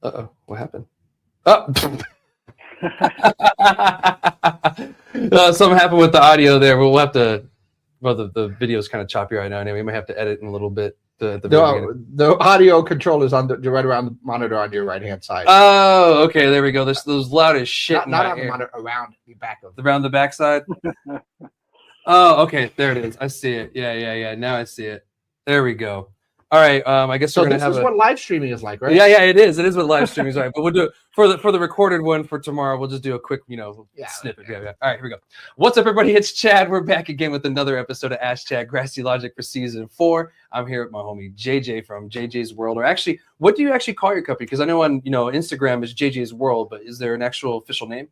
Uh-oh, what happened? Oh, something happened with the audio there. We'll have to. Well, the video's kind of choppy right now. Anyway, we might have to edit in a little bit. The audio control is on right around the monitor on your right hand side. Oh, okay. There we go. There's those loud as shit. Not on the monitor, around the back of around the back side. Oh, okay. There it is. I see it. Yeah. Now I see it. There we go. All right. I guess so we're gonna have. This is what live streaming is like, right? Yeah. It is. It is what live streaming is like. But we'll do for the recorded one for tomorrow. We'll just do a quick, snippet. Yeah. All right. Here we go. What's up, everybody? It's Chad. We're back again with another episode of Ask Chad Grassy Logic for season 4. I'm here with my homie JJ from JJ's World. Or actually, what do you actually call your company? Because I know on Instagram is JJ's World, but is there an actual official name?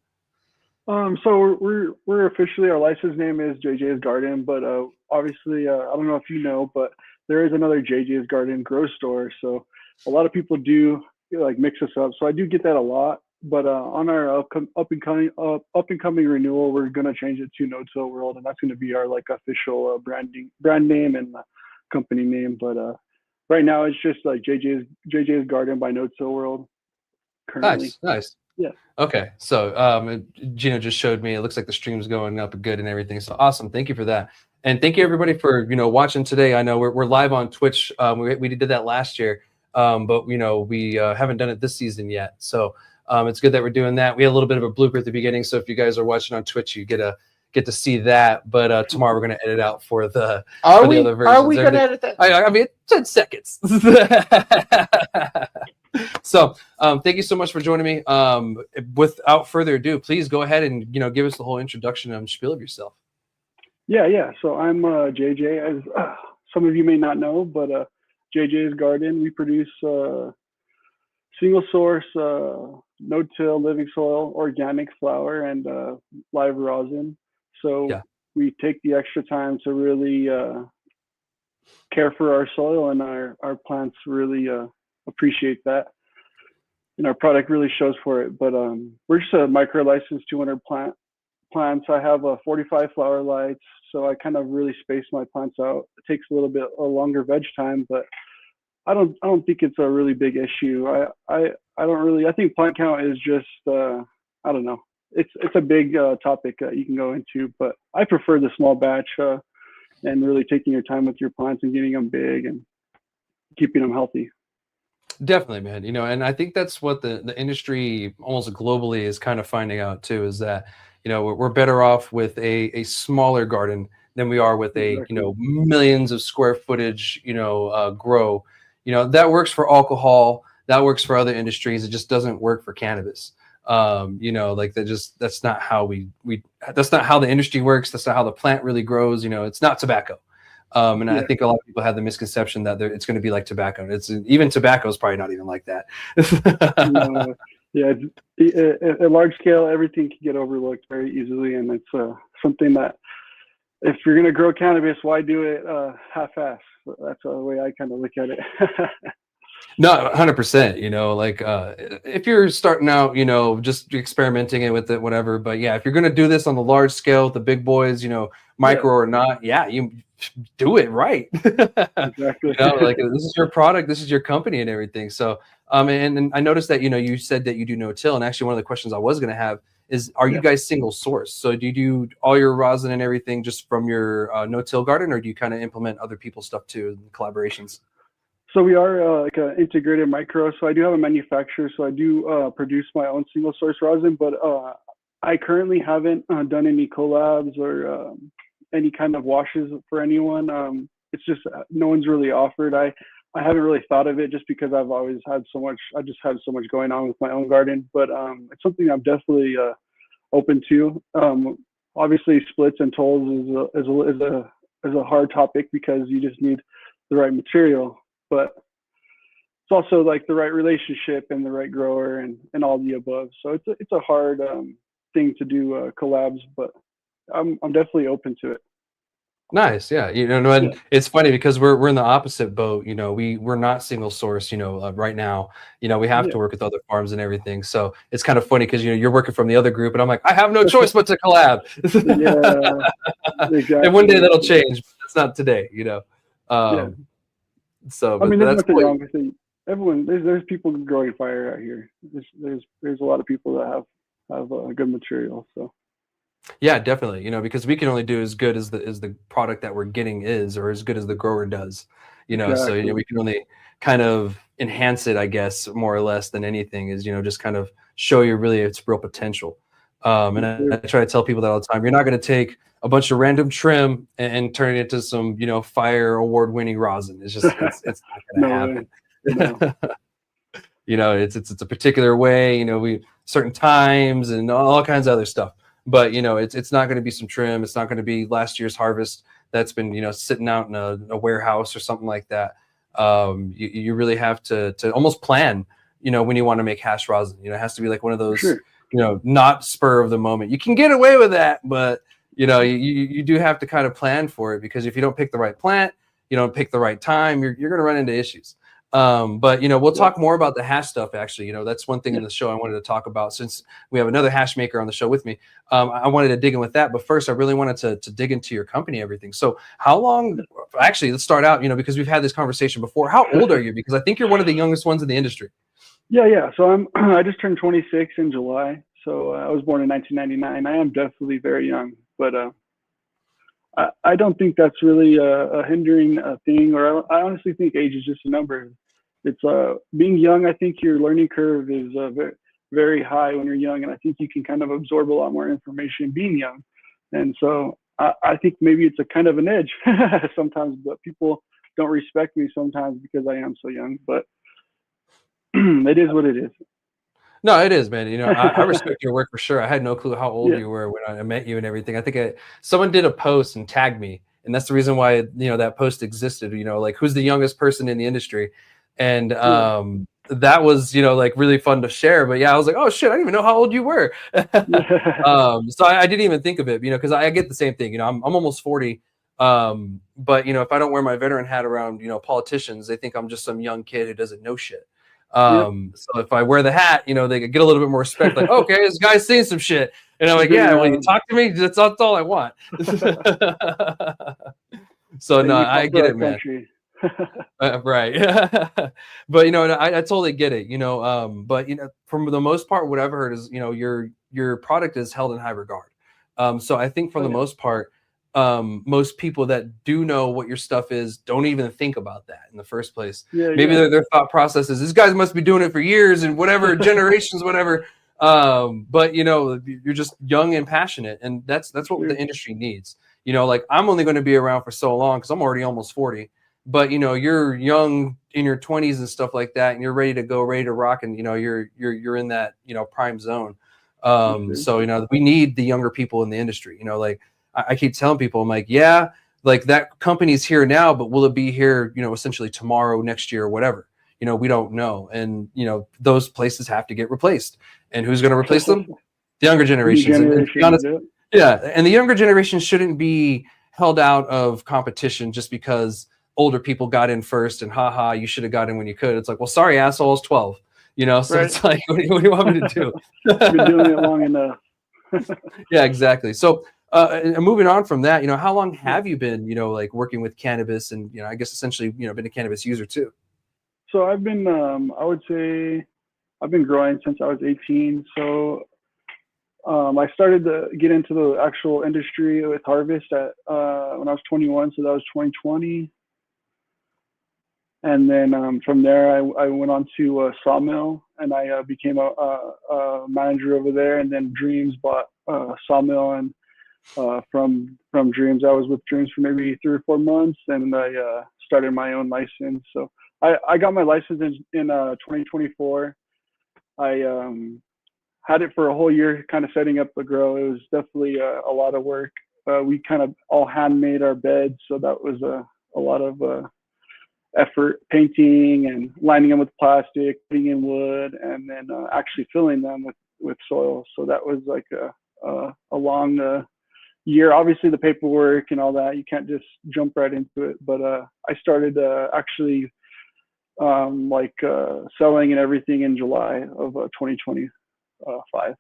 So we're officially, our license name is JJ's Garden, but obviously I don't know if you know, but there is another JJ's Garden grow store. So a lot of people do mix us up. So I do get that a lot. But on our up and coming renewal, we're gonna change it to No Till World, and that's gonna be our official brand name and company name. But right now it's just JJ's Garden by No Till World. Currently. Nice. Yeah. Okay. So Gino just showed me. It looks like the stream's going up good and everything. So awesome. Thank you for that. And thank you everybody for watching today. I know we're live on Twitch. We did that last year, but we haven't done it this season yet. So it's good that we're doing that. We had a little bit of a blooper at the beginning. So if you guys are watching on Twitch, you get to see that. But tomorrow we're going to edit out for the other versions. Are we going to edit that? I mean, 10 seconds. So thank you so much for joining me. Without further ado, please go ahead and give us the whole introduction and spiel of yourself. Yeah. So I'm JJ, as some of you may not know, but JJ's Garden, we produce single source, no-till, living soil, organic flower, and live rosin. So we take the extra time to really care for our soil, and our plants really appreciate that. And our product really shows for it. But we're just a micro licensed 200 plants. I have 45 flower lights, so I kind of really space my plants out. It takes a little bit longer veg time, but I don't think it's a really big issue. I think plant count is just I don't know. It's a big topic you can go into, but I prefer the small batch and really taking your time with your plants and getting them big and keeping them healthy. Definitely, man. And I think that's what the industry almost globally is kind of finding out too, is that we're better off with a smaller garden than we are with a millions of square footage grow. That works for alcohol, that works for other industries. It just doesn't work for cannabis. That's not how that's not how the industry works. That's not how the plant really grows. It's not tobacco. I think a lot of people have the misconception that it's going to be like tobacco. Even tobacco is probably not even like that. At large scale, everything can get overlooked very easily, and it's something that if you're going to grow cannabis, why do it half-ass? That's the way I kind of look at it. No, 100%. If you're starting out, just experimenting it with it, whatever. But yeah, if you're going to do this on the large scale with the big boys, micro or not, you do it right. Exactly. This is your product, this is your company and everything. So, and I noticed that, you said that you do no-till. And actually one of the questions I was going to have is, are you guys single source? So do you do all your rosin and everything just from your no-till garden, or do you kind of implement other people's stuff too, collaborations? So we are an integrated micro. So I do have a manufacturer. So I do produce my own single source rosin, but I currently haven't done any collabs or any kind of washes for anyone. It's just no one's really offered. I haven't really thought of it just because I've always had so much. I just had so much going on with my own garden. But it's something I'm definitely open to. Obviously, splits and tolls is a hard topic because you just need the right material. But it's also the right relationship and the right grower and all the above. So it's a hard thing to do collabs, but I'm definitely open to it. Nice, yeah. And it's funny because we're in the opposite boat. We're not single source. Right now, we have to work with other farms and everything. So it's kind of funny because you're working from the other group, and I'm like, I have no choice but to collab. Exactly. And one day that'll change, but it's not today. So I mean, there's nothing wrong with it. everyone, there's people growing fire out here. There's a lot of people that have good material. So Yeah, definitely. You know, because we can only do as good as the product that we're getting is, or as good as the grower does. You know, so you know, exactly. we can only kind of enhance it, I guess, more or less than anything is, you know, just kind of show you really its real potential. And I try to tell people that all the time. You're not going to take a bunch of random trim and turn it into some, you know, fire award-winning rosin. It's just it's not going to No way. No. happen. You know, it's a particular way. You know, we certain times and all kinds of other stuff. But you know, it's not going to be some trim. It's not going to be last year's harvest that's been, you know, sitting out in a warehouse or something like that. You really have to almost plan, you know, when you want to make hash rosin. You know, it has to be like one of those, Sure. you know, not spur of the moment. You can get away with that, but you know, you do have to kind of plan for it, because if you don't pick the right plant, you don't pick the right time, you're going to run into issues. But you know, we'll talk more about the hash stuff. Actually, you know, that's one thing in the show I wanted to talk about, since we have another hash maker on the show with me. I wanted to dig in with that, but first I really wanted to dig into your company, everything. So how long, actually, let's start out, you know, because we've had this conversation before. How old are you? Because I think you're one of the youngest ones in the industry. Yeah. So I just turned 26 in July. So I was born in 1999. I am definitely very young, but I don't think that's really a hindering thing, or I honestly think age is just a number. It's being young. I think your learning curve is very, very high when you're young, and I think you can kind of absorb a lot more information being young. And so I think maybe it's a kind of an edge sometimes, but people don't respect me sometimes because I am so young. But it is what it is. No, it is, man. You know, I respect your work for sure. I had no clue how old Yeah. you were when I met you and everything. I think someone did a post and tagged me, and that's the reason why, you know, that post existed. You know, like, who's the youngest person in the industry, and that was, you know, like, really fun to share. But yeah, I was like, oh shit, I didn't even know how old you were. So I didn't even think of it, you know, because I get the same thing. You know, I'm almost 40. But you know, if I don't wear my veteran hat around, you know, politicians, they think I'm just some young kid who doesn't know shit. Yep. So if I wear the hat, you know, they get a little bit more respect, like, okay, this guy's saying some shit. And I'm like, yeah, well, you talk to me, that's all I want. So no, I get it, man. Right. But you know, I totally get it, you know. But you know, from the most part, what I've heard is, you know, your product is held in high regard. So I think for the most part, most people that do know what your stuff is don't even think about that in the first place. Maybe their thought process is, this guy must be doing it for years and whatever, generations, whatever. But you know, you're just young and passionate, and that's what the industry needs. You know, like, I'm only going to be around for so long because I'm already almost 40. But you know, you're young in your 20s and stuff like that, and you're ready to go, ready to rock, and you know, you're in that, you know, prime zone. So you know, we need the younger people in the industry. You know, like, I keep telling people, I'm like, yeah, like, that company's here now, but will it be here, you know, essentially tomorrow, next year, or whatever? You know, we don't know. And, you know, those places have to get replaced. And who's going to replace them? The younger generations. And to be honest, yeah. And the younger generation shouldn't be held out of competition just because older people got in first and haha, you should have got in when you could. It's like, well, sorry, asshole, I was 12. You know, so it's like, what do you want me to do? Been doing it long enough. Yeah, exactly. So, and moving on from that, you know, how long have you been, you know, like, working with cannabis, and, you know, I guess essentially, you know, been a cannabis user too? So I've been, I would say, I've been growing since I was 18. So I started to get into the actual industry with harvest when I was 21. So that was 2020. And then from there, I went on to a sawmill, and I became a manager over there. And then Dreams bought a sawmill, and from Dreams, I was with Dreams for maybe 3 or 4 months, and I started my own license. So I got my license in 2024. I had it for a whole year, kind of setting up the grow. It was definitely a lot of work. We kind of all handmade our beds, so that was a lot of effort, painting and lining them with plastic, putting in wood, and then actually filling them with soil. So that was like a long year. Obviously, the paperwork and all that, you can't just jump right into it. But I started actually selling and everything in July of 2025.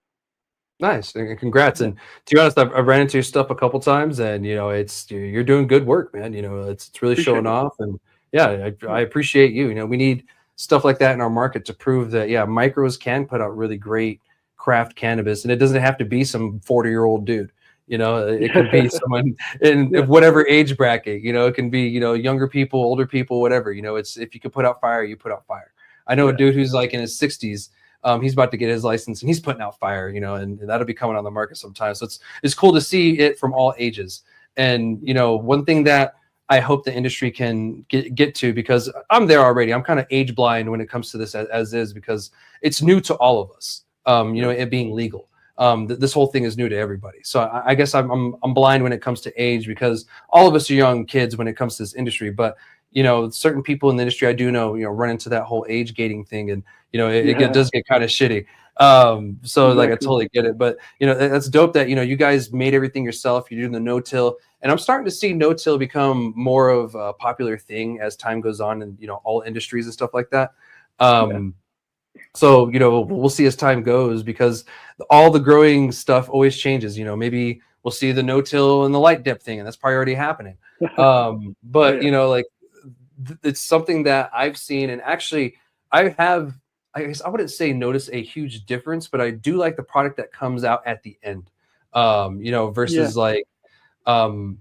Nice, and congrats. And to be honest, I've ran into your stuff a couple times, and you know, you're doing good work, man. You know, it's really showing off, and yeah, I appreciate you. You know, we need stuff like that in our market to prove that, yeah, micros can put out really great craft cannabis, and it doesn't have to be some 40-year-old dude. It could be someone in whatever age bracket. It can be, younger people, older people, whatever. It's, if you can put out fire, you put out fire. I know a dude who's like in his 60s. He's about to get his license, and he's putting out fire. And that'll be coming on the market sometime. So it's cool to see it from all ages. And one thing that I hope the industry can get to, because I'm there already. I'm kind of age blind when it comes to this as is, because it's new to all of us. It being legal. This whole thing is new to everybody. So I guess I'm blind when it comes to age, because all of us are young kids when it comes to this industry. But certain people in the industry I do know, run into that whole age gating thing, and it does get kind of shitty. So like I totally get it. But that's dope that you guys made everything yourself. You're doing the no-till, and I'm starting to see no-till become more of a popular thing as time goes on, and all industries and stuff like that. So, we'll see as time goes, because all the growing stuff always changes. Maybe we'll see the no-till and the light dip thing, and that's probably already happening. But, it's something that I've seen, and actually I guess I wouldn't say notice a huge difference, but I do like the product that comes out at the end, versus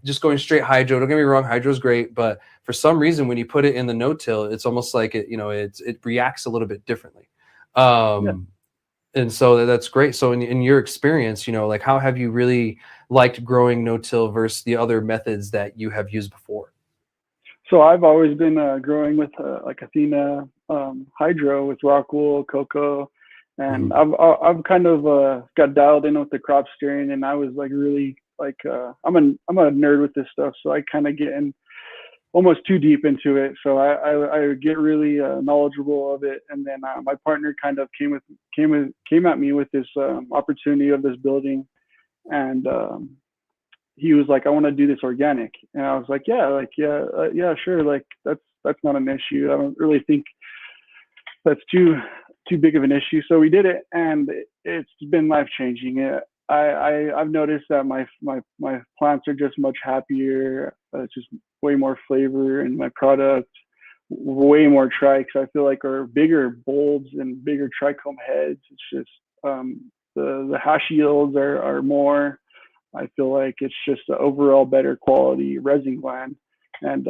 just going straight hydro. Don't get me wrong, hydro is great, but for some reason, when you put it in the no-till, it's almost like it reacts a little bit differently. And so that's great. So in your experience, like, how have you really liked growing no-till versus the other methods that you have used before? So I've always been growing with like Athena hydro with rock wool, cocoa, and I've kind of got dialed in with the crop steering, and I was like really like I'm a nerd with this stuff, so I kind of get in almost too deep into it. So I get really knowledgeable of it. And then my partner kind of came at me with this opportunity of this building. And he was like, I want to do this organic. And I was like, yeah, sure. Like that's not an issue. I don't really think that's too big of an issue. So we did it, and it's been life-changing. I've noticed that my plants are just much happier. It's just way more flavor in my product, way more trikes. I feel like are bigger bulbs and bigger trichome heads. It's just the hash yields are more. I feel like it's just an overall better quality resin gland. And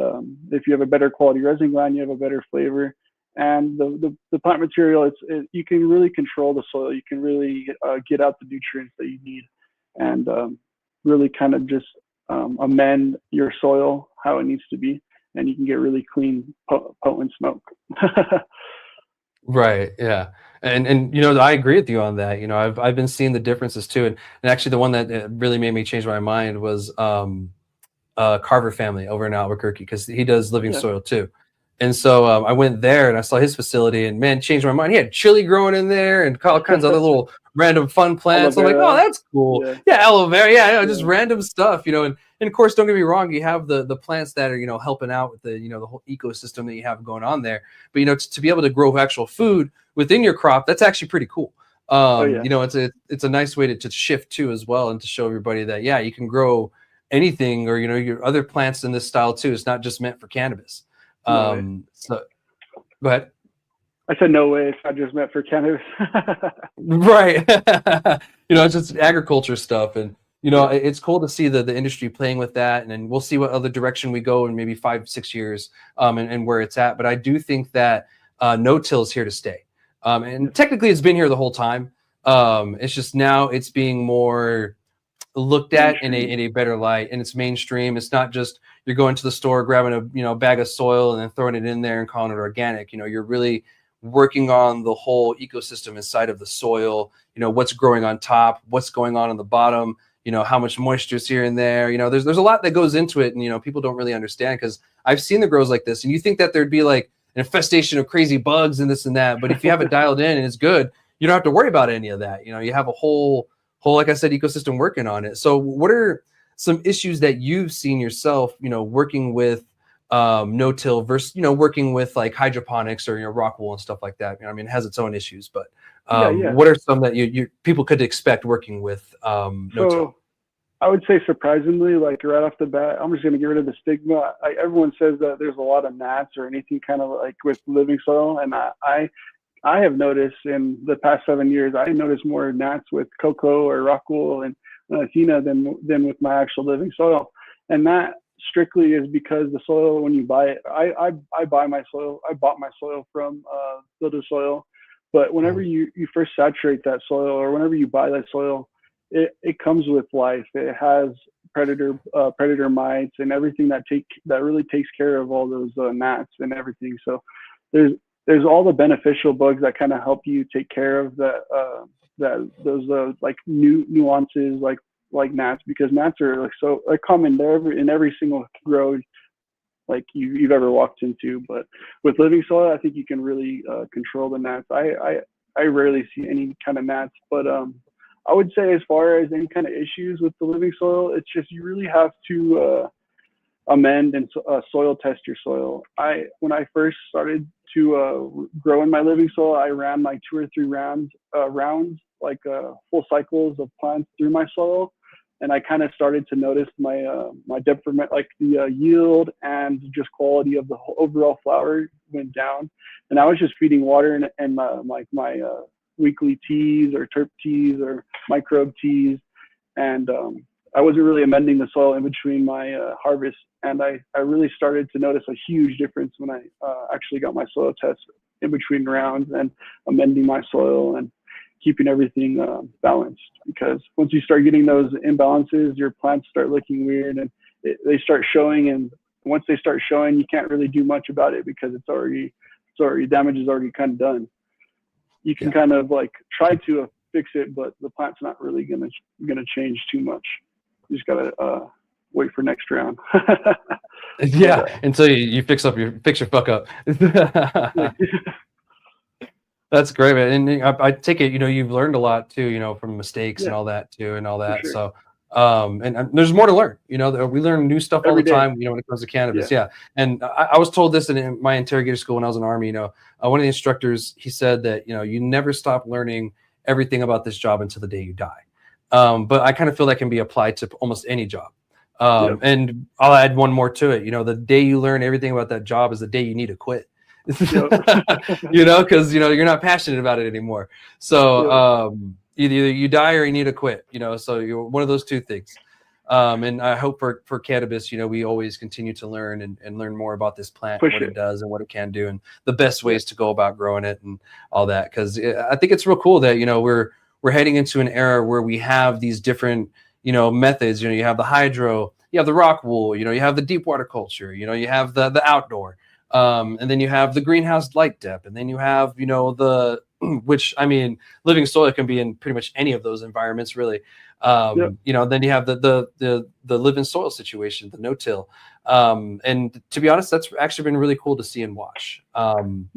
if you have a better quality resin gland, you have a better flavor. And the plant material, you can really control the soil. You can really get out the nutrients that you need, and really kind of just amend your soil how it needs to be, and you can get really clean, potent smoke. Right. Yeah. And I agree with you on that. I've been seeing the differences too. And actually the one that really made me change my mind was Carver family over in Albuquerque, because he does living soil too. And so I went there and I saw his facility, and man, changed my mind. He had chili growing in there and all kinds of other little random fun plants. I'm like, oh, that's cool. Yeah, aloe vera. Yeah, just random stuff, and of course, don't get me wrong, you have the plants that are, helping out with the, the whole ecosystem that you have going on there. But, to be able to grow actual food within your crop, that's actually pretty cool. It's a nice way to shift too as well, and to show everybody that, yeah, you can grow anything, or, your other plants in this style too. It's not just meant for cannabis. So go ahead. I said no way. It's not just meant for cannabis. Right. It's just agriculture stuff, and it's cool to see the industry playing with that, and then we'll see what other direction we go in maybe 5-6 years, and where it's at. But I do think that no-till is here to stay, and technically it's been here the whole time. It's just now it's being more looked at in a better light, and it's mainstream. It's not just you're going to the store, grabbing a bag of soil and then throwing it in there and calling it organic. You're really working on the whole ecosystem inside of the soil, what's growing on top, what's going on the bottom, how much moisture is here and there. There's a lot that goes into it, and people don't really understand, because I've seen the grows like this, and you think that there'd be like an infestation of crazy bugs and this and that, but if you have it dialed in and it's good, you don't have to worry about any of that. You have a whole, like I said, ecosystem working on it. So what are some issues that you've seen yourself, working with no-till versus, working with like hydroponics or rock wool and stuff like that? It has its own issues, but what are some that you people could expect working with no-till? I would say surprisingly, like right off the bat, I'm just going to get rid of the stigma. Everyone says that there's a lot of gnats or anything kind of like with living soil, and I have noticed in the past 7 years, I noticed more gnats with cocoa or rockwool and Athena than with my actual living soil, and that strictly is because the soil when you buy it, I buy my soil, I bought my soil from builder soil, but whenever you first saturate that soil or whenever you buy that soil, it comes with life. It has predator mites and everything that really takes care of all those gnats and everything. So there's all the beneficial bugs that kind of help you take care of those like nuances like gnats, because gnats are like so like common there in every single grow like you've ever walked into. But with living soil, I think you can really control the gnats. I rarely see any kind of gnats, but I would say as far as any kind of issues with the living soil, it's just you really have to amend and soil test your soil. When I first started to grow in my living soil, I ran like 2 or 3 rounds like full cycles of plants through my soil, and I kind of started to notice my detriment, like the yield and just quality of the overall flower went down. And I was just feeding water and my weekly teas or terp teas or microbe teas, and I wasn't really amending the soil in between my harvest. And I really started to notice a huge difference when I actually got my soil test in between rounds and amending my soil and keeping everything balanced. Because once you start getting those imbalances, your plants start looking weird and they start showing. And once they start showing, you can't really do much about it because damage is already kind of done. You can kind of like try to fix it, but the plant's not really gonna change too much. You just gotta wait for next round. Yeah, until you fix your fuck up. That's great, man. And I take it, you've learned a lot too, from mistakes and all that too, and all that. Sure. So, and there's more to learn. We learn new stuff all the time. When it comes to cannabis, And I was told this in my interrogator school when I was in the Army. One of the instructors, he said that you never stop learning everything about this job until the day you die. But I kind of feel that can be applied to almost any job. And I'll add one more to it. The day you learn everything about that job is the day you need to quit. Because you're not passionate about it anymore. So either you die or you need to quit. So you're one of those two things. And I hope for cannabis, we always continue to learn and learn more about this plant, what it does and what it can do, and the best ways to go about growing it and all that. Because I think it's real cool that we're heading into an era where we have these different methods. You have the hydro, you have the rock wool, you have the deep water culture, you have the outdoor. And then you have the greenhouse light depth, and then you have which living soil can be in pretty much any of those environments really. Then you have the live in soil situation, the no-till, and to be honest, that's actually been really cool to see and watch.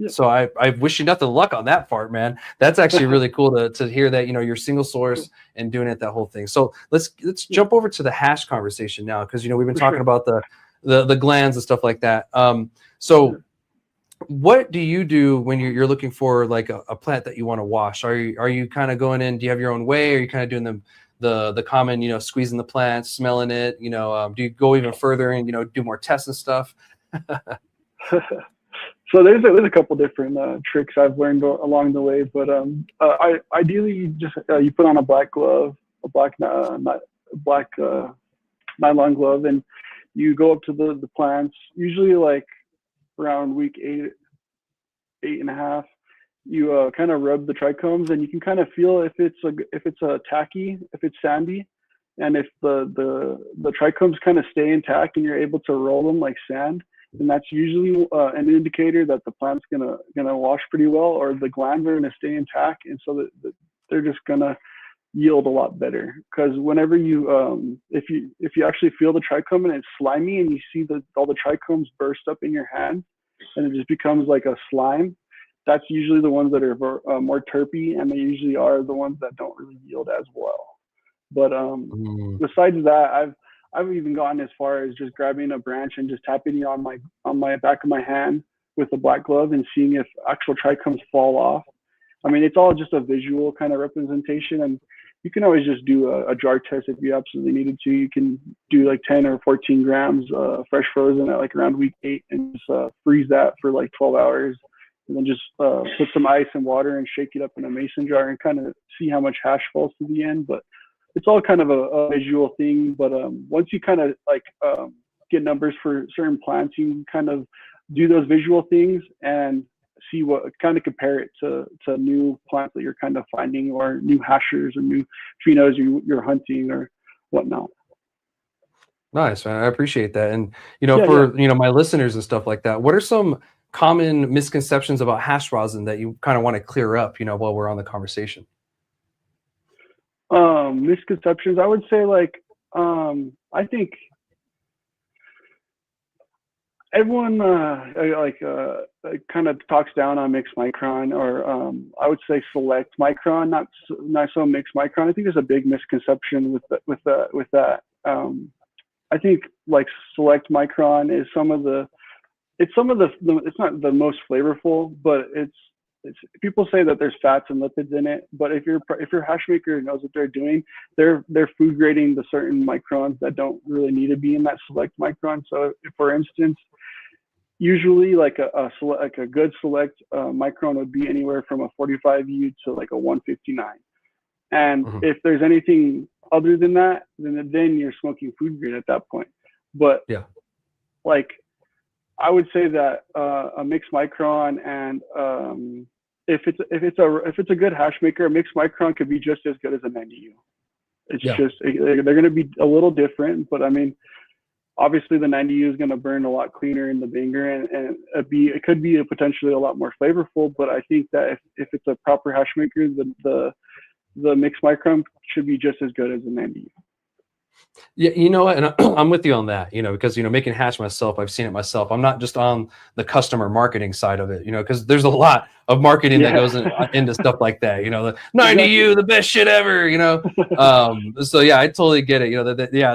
So I wish you nothing luck on that part, man. That's actually really cool to hear that you're single source and doing it, that whole thing. So let's jump over to the hash conversation now, because we've been talking about the glands and stuff like that. So what do you do when you're looking for like a plant that you want to wash? Are you kind of going in, do you have your own way? Or are you kind of doing the common, squeezing the plant, smelling it, do you go even further and, do more tests and stuff? So there's a couple different tricks I've learned along the way, but ideally you put on a black glove, a black nylon glove, and you go up to the plants, usually like around week 8.5. You kind of rub the trichomes, and you can kind of feel if it's tacky, if it's sandy, and if the trichomes kind of stay intact and you're able to roll them like sand, then that's usually an indicator that the plant's gonna wash pretty well, or the glands are gonna stay intact, and so that they're just gonna yield a lot better. Because whenever you if you actually feel the trichome and it's slimy and you see all the trichomes burst up in your hand and it just becomes like a slime, that's usually the ones that are more terpy, and they usually are the ones that don't really yield as well. But besides that, I've even gone as far as just grabbing a branch and just tapping it on my back of my hand with a black glove and seeing if actual trichomes fall off. It's all just a visual kind of representation, and you can always just do a jar test if you absolutely needed to. You can do like 10 or 14 grams fresh frozen at like around week 8 and just freeze that for like 12 hours. And then just put some ice and water and shake it up in a mason jar and kind of see how much hash falls to the end. But it's all kind of a visual thing. But once you kind of like get numbers for certain plants, you can kind of do those visual things and see what, kind of compare it to new plants that you're kind of finding, or new hashers or new phenos you're hunting or whatnot. Nice, man. I appreciate that. And, for, my listeners and stuff like that, what are some common misconceptions about hash rosin that you kind of want to clear up, while we're on the conversation? Misconceptions, I would say like, I think everyone kind of talks down on mixed micron, or I would say select micron, not so mixed micron. I think there's a big misconception with that. I think like select micron is it's not the most flavorful, but it's people say that there's fats and lipids in it. But if your hash maker knows what they're doing, they're food grading the certain microns that don't really need to be in that select micron. So if, for instance, usually like a good select micron would be anywhere from a 45U to like a 159. And if there's anything other than that, then you're smoking food grade at that point. But like I would say that a mixed micron and if it's a good hash maker, a mixed micron could be just as good as a 90U. It's just they're going to be a little different, but I mean, obviously the 90U is going to burn a lot cleaner in the banger, and it could be potentially a lot more flavorful. But I think that if it's a proper hash maker, the mixed micron should be just as good as a 90U. Yeah, you know what, and I'm with you on that, because, making hash myself, I've seen it myself. I'm not just on the customer marketing side of it, because there's a lot of marketing that goes into stuff like that, the 90U, the best shit ever, so yeah, I totally get it,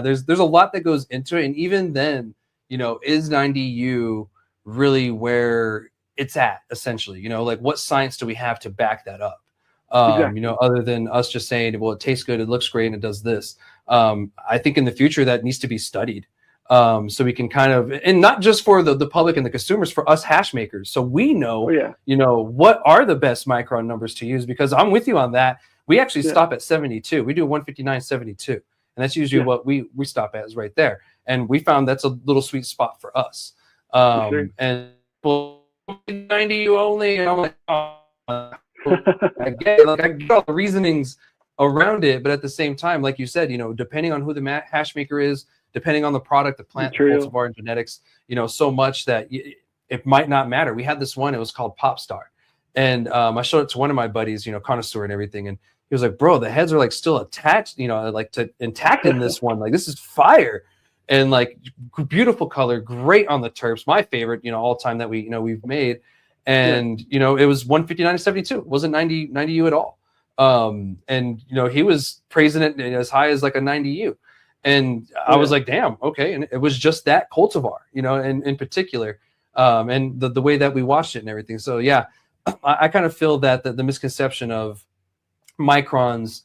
there's a lot that goes into it. And even then, is 90U really where it's at, essentially, like what science do we have to back that up? Other than us just saying, well, it tastes good, it looks great, and it does this. I think in the future that needs to be studied, so we can kind of, and not just for the public and the consumers, for us hash makers, so we know, what are the best micron numbers to use. Because I'm with you on that. We actually stop at 72. We do 159, 72, and that's usually what we stop at, is right there. And we found that's a little sweet spot for us. And 90 only, and I'm like, oh. I get all the reasonings around it, but at the same time, like you said, depending on who the hash maker is, depending on the product, the plant, the cultivar, and genetics, so much that it might not matter. We had this one; it was called Pop Star, and I showed it to one of my buddies, connoisseur and everything, and he was like, "Bro, the heads are like still attached, intact in this one. Like, this is fire." And like, beautiful color, great on the terps. My favorite, all time that we've made. And it was 159 to 72. It wasn't 90U at all. And he was praising it as high as like a 90U. And I was like, damn, okay. And it was just that cultivar, in particular. And the way that we watched it and everything. So yeah, I kind of feel that the misconception of microns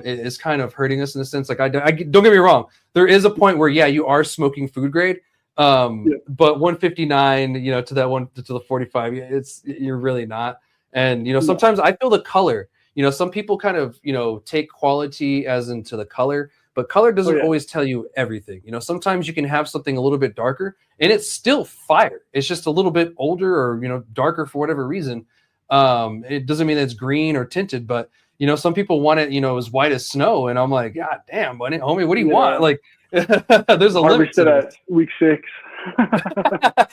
is kind of hurting us in a sense. Like, I don't get me wrong, there is a point where you are smoking food grade. But 159, to that one, to the 45, you're really not. And sometimes I feel the color. Some people kind of take quality as into the color, but color doesn't always tell you everything. Sometimes you can have something a little bit darker and it's still fire. It's just a little bit older or darker for whatever reason. It doesn't mean that it's green or tinted, but some people want it as white as snow, and I'm like, God damn, buddy, homie, what do you want? Like, there's a limit to at week 6.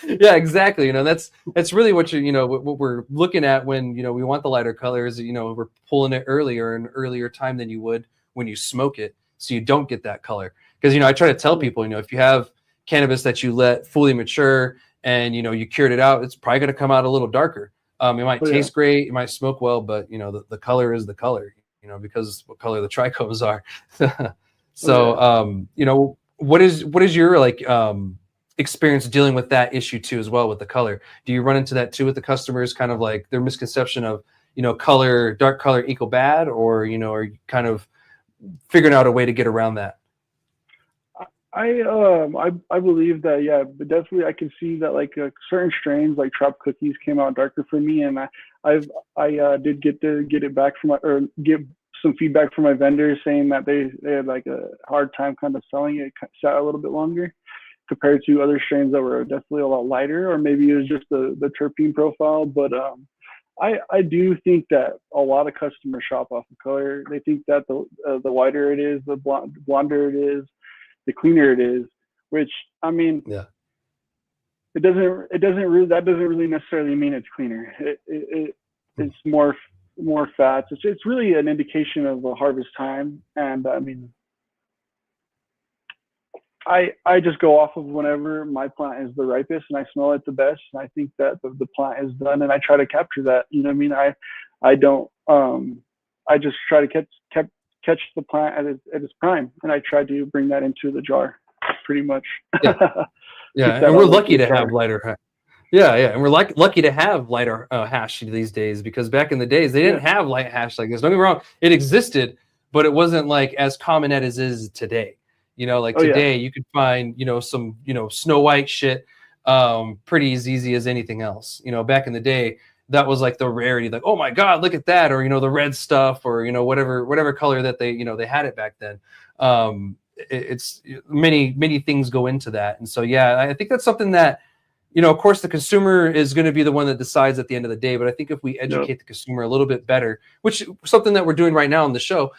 Yeah, exactly. That's really what what we're looking at when we want the lighter colors. We're pulling it earlier, an earlier time than you would when you smoke it, so you don't get that color. Because I try to tell people, if you have cannabis that you let fully mature and you cured it out, it's probably going to come out a little darker. It might taste great, it might smoke well, but the color is the color, because what color the trichomes are. So what is your experience dealing with that issue too, as well, with the color? Do you run into that too with the customers, kind of like their misconception of color, dark color equal bad, or are you kind of figuring out a way to get around that? I believe that, yeah, but definitely I can see that like certain strains like Trop Cookies came out darker for me, and I did get it back from get some feedback from my vendors saying that they had like a hard time kind of selling it. It sat a little bit longer compared to other strains that were definitely a lot lighter, or maybe it was just the terpene profile. But I do think that a lot of customers shop off of color. They think that the whiter it is, the blonder it is, the cleaner it is. Which, I mean, Yeah, that doesn't really necessarily mean it's cleaner. It's more fats. It's really an indication of the harvest time. And I mean, I just go off of whenever my plant is the ripest and I smell it the best, and I think that the plant is done, and I try to capture that. You know what I mean? I don't I just try to catch the plant at its prime, and I try to bring that into the jar, pretty much. yeah, yeah. And we're lucky to have lighter. Yeah, and we're lucky to have lighter hash these days, because back in the days they didn't have light hash like this. Don't get me wrong, it existed, but it wasn't like as common as it is today. You know, like today you could find, you know, some, you know, Snow White shit pretty as easy as anything else. You know, back in the day, that was like the rarity, like, oh my God, look at that, or, you know, the red stuff, or, you know, whatever color that they, you know, they had it back then. It's many things go into that. And so, yeah, I think that's something that, you know, of course, the consumer is going to be the one that decides at the end of the day. But I think if we educate the consumer a little bit better, which is something that we're doing right now on the show,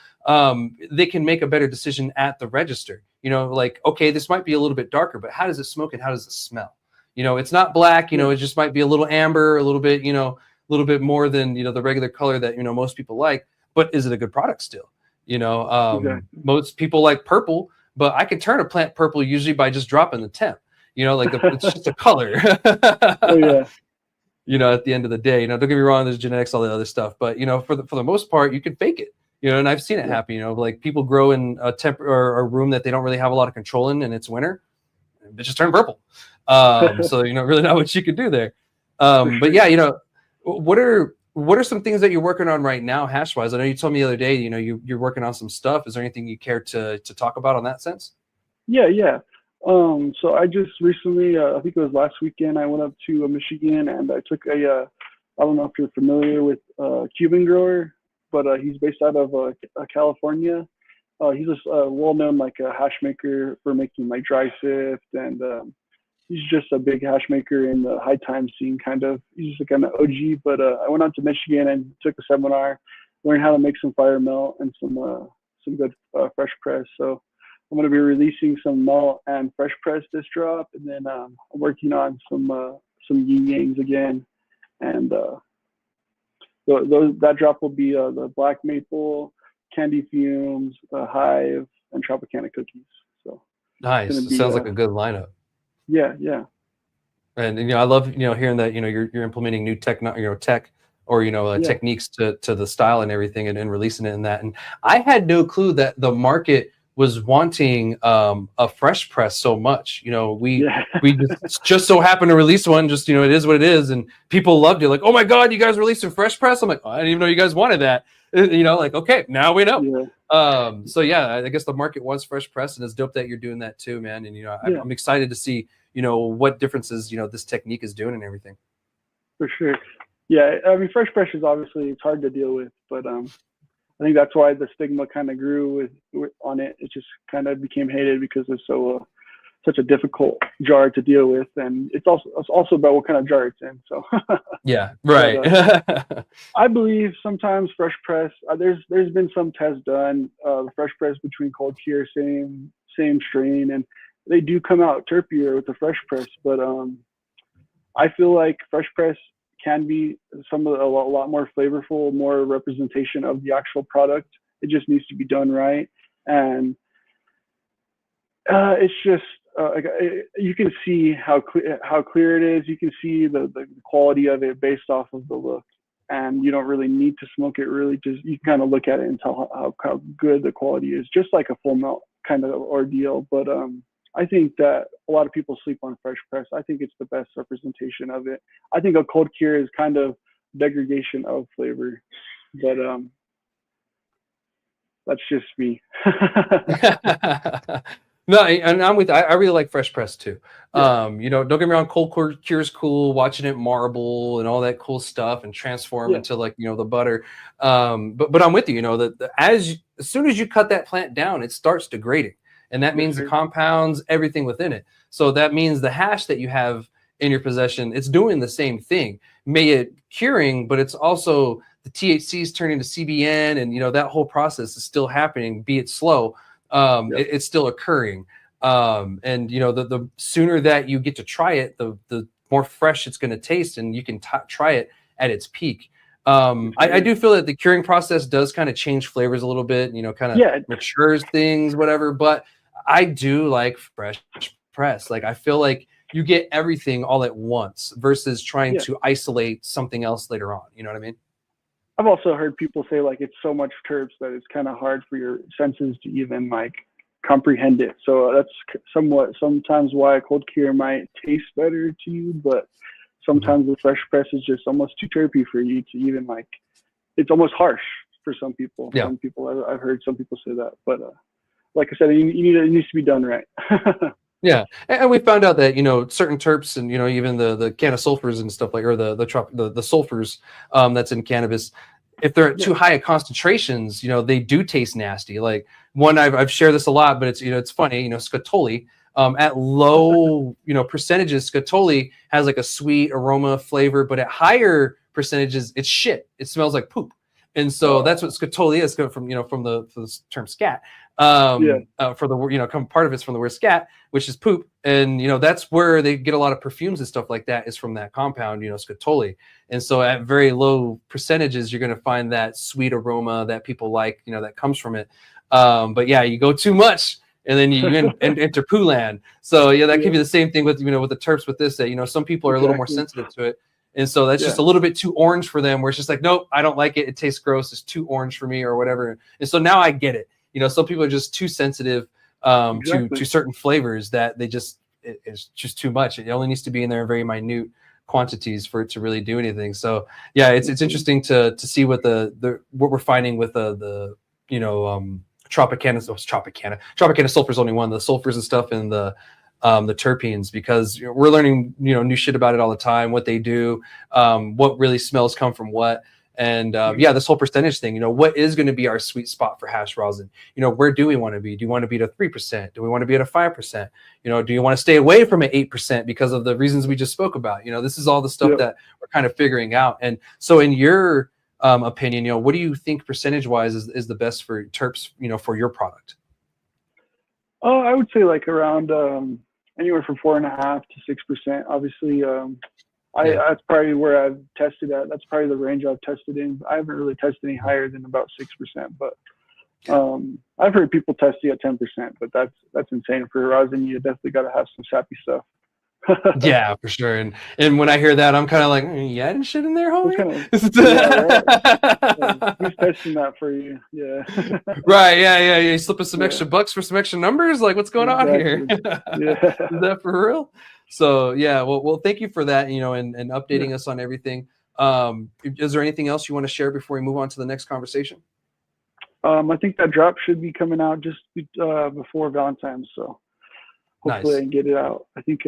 they can make a better decision at the register. You know, like, okay, this might be a little bit darker, but how does it smoke and how does it smell? You know, it's not black, you know, it just might be a little amber, a little bit, you know, a little bit more than, you know, the regular color that, you know, most people like. But is it a good product still? You know, most people like purple, but I can turn a plant purple usually by just dropping the temp. You know, like it's just a color. Oh yeah. You know, at the end of the day, you know, don't get me wrong, there's genetics, all the other stuff, but you know, for the most part, you can fake it. You know, and I've seen it happen. You know, like people grow in a temp or a room that they don't really have a lot of control in, and it's winter, it just turn purple. So you know, really not what you can do there. But yeah, you know, what are some things that you're working on right now, hash wise? I know you told me the other day, you know, you're working on some stuff. Is there anything you care to talk about on that sense? Yeah. So I just recently, I think it was last weekend, I went up to Michigan, and I took I don't know if you're familiar with Cuban grower, but he's based out of California. He's just well-known like a hash maker for making like dry sift, and he's just a big hash maker in the high time scene kind of. He's just a kind of OG, but I went out to Michigan and took a seminar, learned how to make some fire melt and some good fresh press. So I'm going to be releasing some malt and fresh press this drop, and then I'm working on some yin yangs again, and that drop will be the black maple, candy fumes, hive, and Tropicana cookies. So nice. It sounds like a good lineup. Yeah. And you know, I love, you know, hearing that, you know, you're implementing new tech, or you know, techniques to the style and everything, and releasing it in that. And I had no clue that the market was wanting a fresh press so much. You know, we just so happened to release one. Just, you know, it is what it is, and people loved it. Like, oh my God, you guys released a fresh press! I'm like, oh, I didn't even know you guys wanted that. You know, like, okay, now we know. So yeah, I guess the market wants fresh press, and it's dope that you're doing that too, man. And you know, I'm excited to see, you know, what differences, you know, this technique is doing and everything. For sure. Yeah, I mean, fresh press is obviously, it's hard to deal with, but I think that's why the stigma kind of grew on it. It just kind of became hated because it's such a difficult jar to deal with, and it's also about what kind of jar it's in. So yeah, right. But, I believe sometimes fresh press. There's been some tests done. The fresh press between cold cure, same strain, and they do come out terpier with the fresh press. But I feel like fresh press can be a lot more flavorful, more representation of the actual product. It just needs to be done right, and it's just you can see how clear it is. You can see the quality of it based off of the look, and you don't really need to smoke it. Really, just you can kind of look at it and tell how good the quality is, just like a full melt kind of ordeal. But I think that a lot of people sleep on fresh press. I think it's the best representation of it. I think a cold cure is kind of degradation of flavor, but that's just me. No, and I'm with. I really like fresh press too. Yeah. You know, don't get me wrong. Cold cure is cool. Watching it marble and all that cool stuff and transform Yeah. into like the butter. But I'm with you. You know that as soon as you cut that plant down, it starts degrading, and that Yes, means the sir. compounds, everything within it. So that means the hash that you have in your possession, it's doing the same thing. May it curing, but it's also the THC is turning to CBN, and that whole process is still happening, be it slow. Yep. It's still occurring. And the sooner that you get to try it, the more fresh it's going to taste, and you can try it at its peak. I do feel that the curing process does kind of change flavors a little bit, kind of Yeah. matures things, whatever. But I do like fresh press. Like, I feel like you get everything all at once versus trying to isolate something else later on. You know what I mean? I've also heard people say like it's so much terps that it's kind of hard for your senses to even like comprehend it. So that's sometimes why a cold cure might taste better to you, but sometimes the fresh press is just almost too terpy for you to even like. It's almost harsh for some people. Yeah. Some people I've heard some people say that, but like I said, it needs to be done right. Yeah, and we found out that certain terps and even the sulfurs and stuff like, or the sulfurs that's in cannabis, if they're at too high at concentrations, they do taste nasty. Like one I've shared this a lot, but it's funny. Scatoli at low percentages, Scatoli has like a sweet aroma flavor, but at higher percentages, it's shit. It smells like poop. And so that's what Scatoli is, from the term scat. For the part of it's from the word scat, which is poop, and that's where they get a lot of perfumes and stuff like that, is from that compound, Scatoli. And so at very low percentages, you're going to find that sweet aroma that people like, that comes from it. But yeah, you go too much, and then you enter poo land. So yeah, that could be the same thing with with the terps with this. That some people are a little more sensitive to it. And so that's just a little bit too orange for them, where it's just like, nope, I don't like it. It tastes gross. It's too orange for me, or whatever. And so now I get it. Some people are just too sensitive to certain flavors that it's just too much. It only needs to be in there in very minute quantities for it to really do anything. So yeah, it's interesting to see what what we're finding with the Tropicana sulfur is only one, the sulfurs and stuff, and the terpenes, because we're learning new shit about it all the time, what they do, what really smells come from what. And this whole percentage thing, what is going to be our sweet spot for hash rosin? Where do we want to be? Do you want to be at a 3%? Do we want to be at a 5%? Do you want to stay away from an 8% because of the reasons we just spoke about? This is all the stuff that we're kind of figuring out. And so in your opinion, what do you think percentage wise is the best for terps, for your product? Oh, I would say like around anywhere from 4.5% to 6%. Obviously, that's probably where I've tested at. That's probably the range I've tested in. I haven't really tested any higher than about 6%, but I've heard people test it at 10%, but that's insane for rosin. You definitely got to have some sappy stuff. Yeah, for sure. And when I hear that, I'm kind of like, you adding shit in there, homie? Right? Who's testing that for you? Yeah. Right. Yeah. You slipping some extra bucks for some extra numbers? Like, what's going on here? Is that for real? So yeah. Well, thank you for that. And updating us on everything. Is there anything else you want to share before we move on to the next conversation? I think that drop should be coming out just before Valentine's, so hopefully I can get it out. I think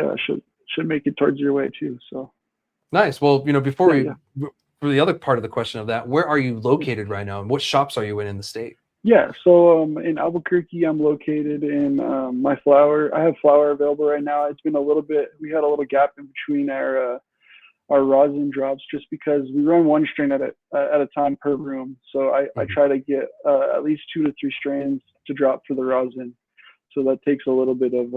should make it towards your way too. So nice. Well, before for the other part of the question of that, where are you located right now, and what shops are you in the state? Yeah, so in Albuquerque, I'm located in my flower. I have flower available right now. It's been a little bit. We had a little gap in between our rosin drops, just because we run one strain at a time per room. So I try to get at least 2 to 3 strains to drop for the rosin. So that takes a little bit of.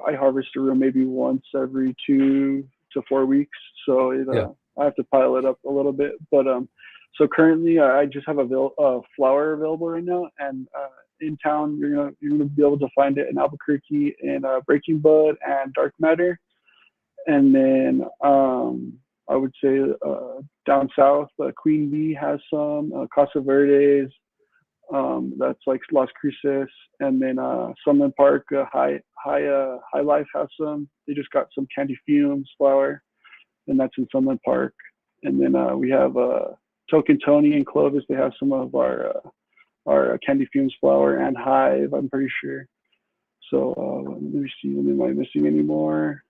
I harvest a room maybe once every 2 to 4 weeks. So I have to pile it up a little bit. But so currently I just have a flower available right now, and in town you're gonna be able to find it in Albuquerque in Breaking Bud and Dark Matter, and then I would say down south, Queen Bee has some, Casa Verdes, that's like Las Cruces, and then Sunland Park, High Life has some. They just got some Candy Fumes flower, and that's in Sunland Park. And then we have Token Tony and Clovis. They have some of our are Candy Fumes Flower and Hive, I'm pretty sure. So let me see, am I missing any more?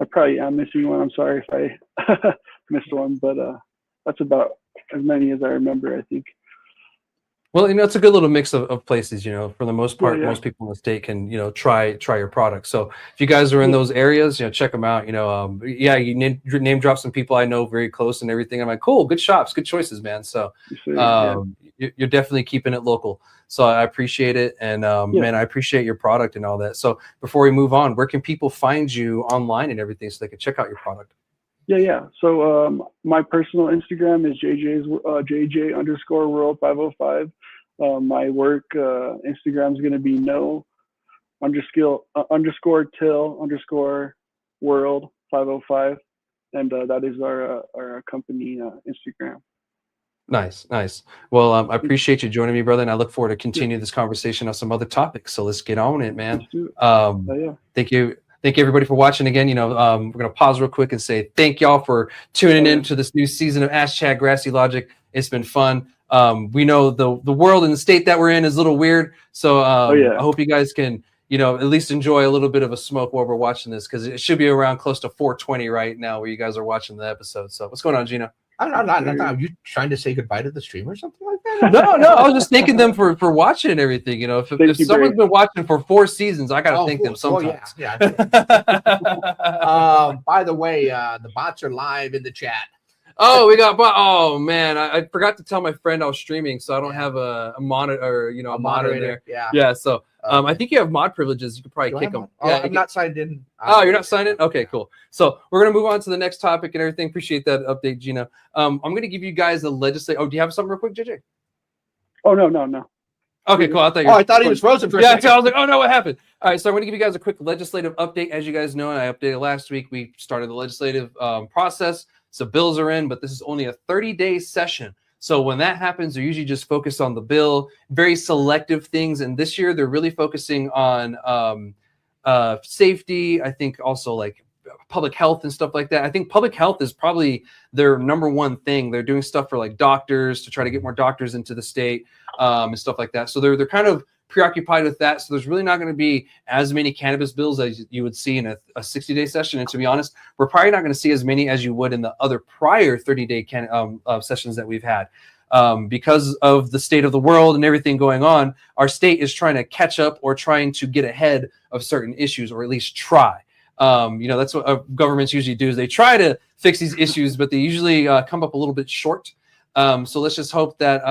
I probably am missing one. I'm sorry if I missed one, but that's about as many as I remember, I think. Well, it's a good little mix of places, for the most part. Yeah. Most people in the state can, try your product. So if you guys are in those areas, check them out. You name drop some people I know very close and everything. I'm like, cool, good shops, good choices, man. So you're definitely keeping it local. So I appreciate it. And man, I appreciate your product and all that. So before we move on, where can people find you online and everything so they can check out your product? Yeah. So my personal Instagram is JJ_world505. My work Instagram is going to be no_till_world505, and that is our company Instagram. Nice. Well, I appreciate you joining me, brother, and I look forward to continue this conversation on some other topics. So let's get on it, man. Thank you. Thank you, everybody, for watching again. We're going to pause real quick and say thank y'all for tuning in to this new season of Ask Chad Grassy Logic. It's been fun. We know the world and the state that we're in is a little weird. So I hope you guys can, at least enjoy a little bit of a smoke while we're watching this, because it should be around close to 4:20 right now where you guys are watching the episode. So what's going on, Gino? I'm not. Are you trying to say goodbye to the stream or something like that? No. I was just thanking them for watching and everything. If someone's been watching for 4 seasons, I got to thank them sometimes. Yeah. By the way, the bots are live in the chat. Oh, we got. Oh man, I forgot to tell my friend I was streaming, so I don't have a monitor, a moderator there. Yeah. So I think you have mod privileges. You could probably kick them. I'm not signed in. Oh, you're not signed in? Okay, cool. So we're gonna move on to the next topic and everything. Appreciate that update, Gina. I'm gonna give you guys a legislative. Oh, do you have something real quick, JJ? Oh no. Okay, cool. I thought he was frozen for a second. So I was like, oh no, what happened? All right, so I'm going to give you guys a quick legislative update. As you guys know, and I updated last week, we started the legislative process. So bills are in, but this is only a 30-day session. So when that happens, they're usually just focused on the bill, very selective things. And this year, they're really focusing on safety. I think also like public health and stuff like that. I think public health is probably their number one thing. They're doing stuff for like doctors to try to get more doctors into the state and stuff like that. So they're kind of preoccupied with that. So there's really not going to be as many cannabis bills as you would see in a 60-day session. And to be honest, we're probably not going to see as many as you would in the other prior 30-day sessions that we've had. Because of the state of the world and everything going on, our state is trying to catch up or trying to get ahead of certain issues, or at least try. That's what governments usually do, is they try to fix these issues, but they usually come up a little bit short. So let's just hope that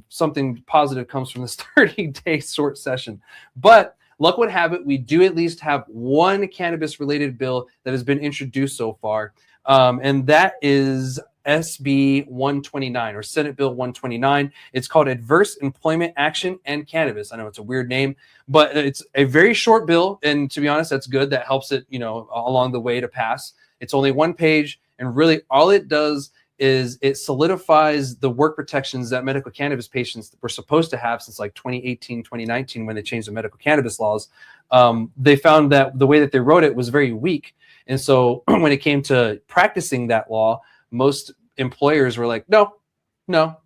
something positive comes from this 30-day short session. But luck would have it, we do at least have one cannabis-related bill that has been introduced so far, and that is SB 129, or Senate Bill 129. It's called Adverse Employment Action and Cannabis. I know it's a weird name, but it's a very short bill, and to be honest, that's good. That helps it, along the way to pass. It's only one page, and really all it does is it solidifies the work protections that medical cannabis patients were supposed to have since like 2018, 2019, when they changed the medical cannabis laws. They found that the way that they wrote it was very weak. And so when it came to practicing that law, most employers were like, no.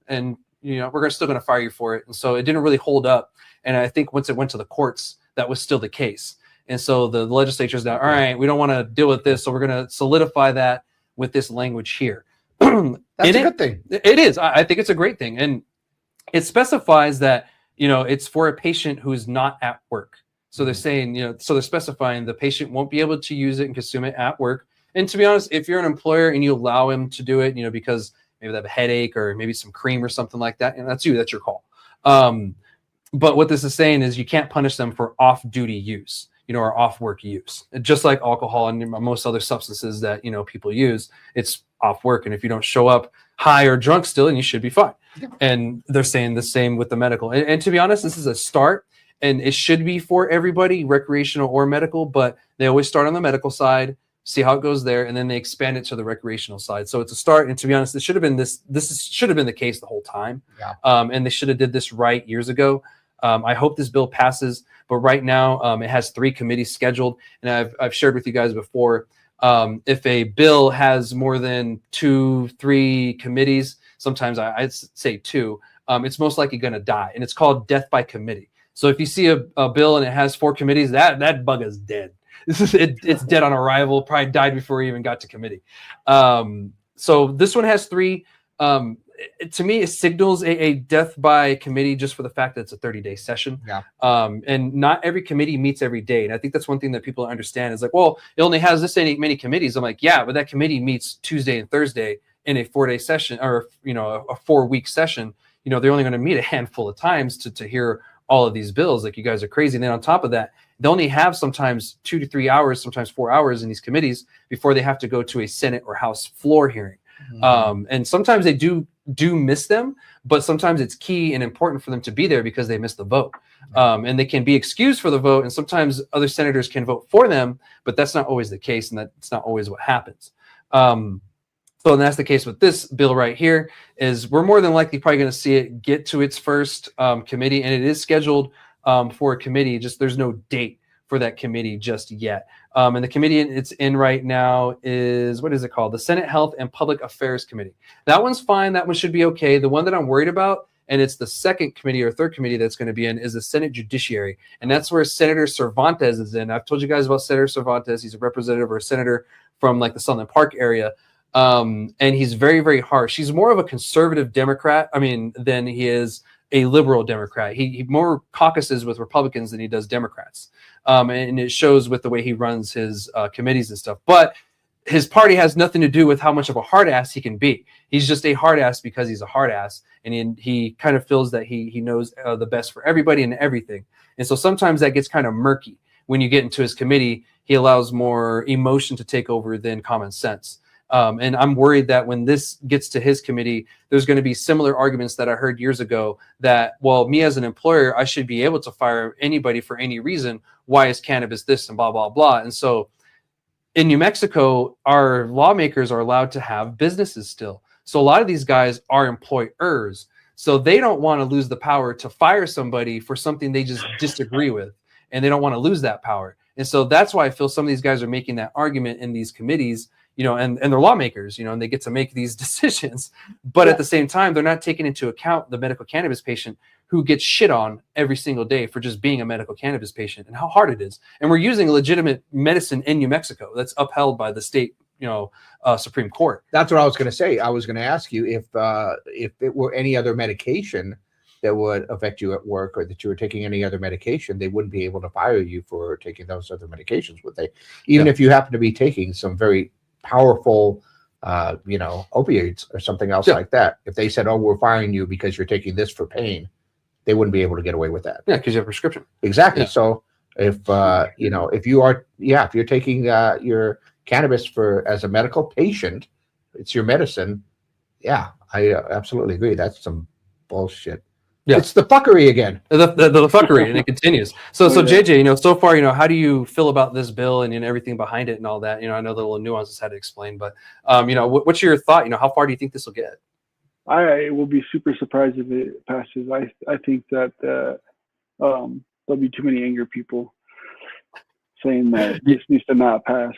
And, we're still going to fire you for it. And so it didn't really hold up. And I think once it went to the courts, that was still the case. And so the legislature's now, all right, we don't want to deal with this. So we're going to solidify that with this language here. That's a good thing. It is. I think it's a great thing. And it specifies that, it's for a patient who's not at work. So they're saying, so they're specifying the patient won't be able to use it and consume it at work. And to be honest, if you're an employer and you allow him to do it, because maybe they have a headache or maybe some cream or something like that, and that's your call. But what this is saying is you can't punish them for off-duty use, or off-work use. Just like alcohol and most other substances that, people use, it's off work. And if you don't show up high or drunk still, then you should be fine. Yeah. And they're saying the same with the medical. And to be honest, this is a start, and it should be for everybody, recreational or medical, but they always start on the medical side, see how it goes there, and then they expand it to the recreational side. So it's a start. And to be honest, this should have been should have been the case the whole time. Yeah. And they should have did this right years ago. I hope this bill passes, but right now it has 3 committees scheduled. And I've shared with you guys before, if a bill has more than 2-3 committees, sometimes I'd say 2, it's most likely going to die. And it's called death by committee. So if you see a bill and it has 4 committees, that bug is dead. It's dead on arrival, probably died before he even got to committee. So this one has 3. To me, it signals a death by committee just for the fact that it's a 30-day session. Yeah. And not every committee meets every day. And I think that's one thing that people understand is like, well, it only has this many committees. I'm like, yeah, but that committee meets Tuesday and Thursday in a 4-day session, or, you know, a 4-week session. You know, they're only going to meet a handful of times to hear all of these bills. Like, you guys are crazy. And then on top of that, they only have sometimes 2 to 3 hours, sometimes 4 hours in these committees before they have to go to a Senate or House floor hearing. And sometimes they do miss them, but sometimes it's key and important for them to be there because they missed the vote. And they can be excused for the vote, and sometimes other senators can vote for them, but that's not always the case, and that's not always what happens. So that's the case with this bill right here. Is we're more than likely probably going to see it get to its first committee, and it is scheduled for a committee. Just there's no date for that committee just yet. And the committee it's in right now is, what is it called? The Senate Health and Public Affairs Committee. That one's fine. That one should be okay. The one that I'm worried about, and it's the second committee or third committee that's going to be in, is the Senate Judiciary. And that's where Senator Cervantes is in. I've told you guys about Senator Cervantes. He's a representative or a senator from like the Sunland Park area. And he's very, very harsh. He's more of a conservative Democrat, than he is a liberal Democrat. He more caucuses with Republicans than he does Democrats. And it shows with the way he runs his committees and stuff. But his party has nothing to do with how much of a hard ass he can be. He's just a hard ass because he's a hard ass. And he kind of feels that he knows the best for everybody and everything. And so sometimes that gets kind of murky. When you get into his committee, he allows more emotion to take over than common sense. And I'm worried that when this gets to his committee, there's going to be similar arguments that I heard years ago that, well, me as an employer, I should be able to fire anybody for any reason. Why is cannabis this and blah, blah, blah. And so in New Mexico, our lawmakers are allowed to have businesses still. So a lot of these guys are employers. So they don't want to lose the power to fire somebody for something they just disagree with. And they don't want to lose that power. And so that's why I feel some of these guys are making that argument in these committees, and they're lawmakers, and they get to make these decisions. But at the same time, they're not taking into account the medical cannabis patient who gets shit on every single day for just being a medical cannabis patient and how hard it is. And we're using legitimate medicine in New Mexico that's upheld by the state, Supreme Court. That's what I was going to say. I was going to ask you if it were any other medication that would affect you at work, or that you were taking any other medication, they wouldn't be able to fire you for taking those other medications, would they? Even if you happen to be taking some very powerful, opioids or something else like that. If they said, "Oh, we're firing you because you're taking this for pain," they wouldn't be able to get away with that. Yeah, because you have a prescription. Exactly. Yeah. So if if you're taking your cannabis as a medical patient, it's your medicine. Yeah, I absolutely agree. That's some bullshit. Yeah. It's the fuckery again. The fuckery, and it continues. So JJ, so far, how do you feel about this bill and everything behind it and all that? I know the little nuances had to explain, but what's your thought? How far do you think this will get? I will be super surprised if it passes. I think that there'll be too many angry people saying that this needs to not pass.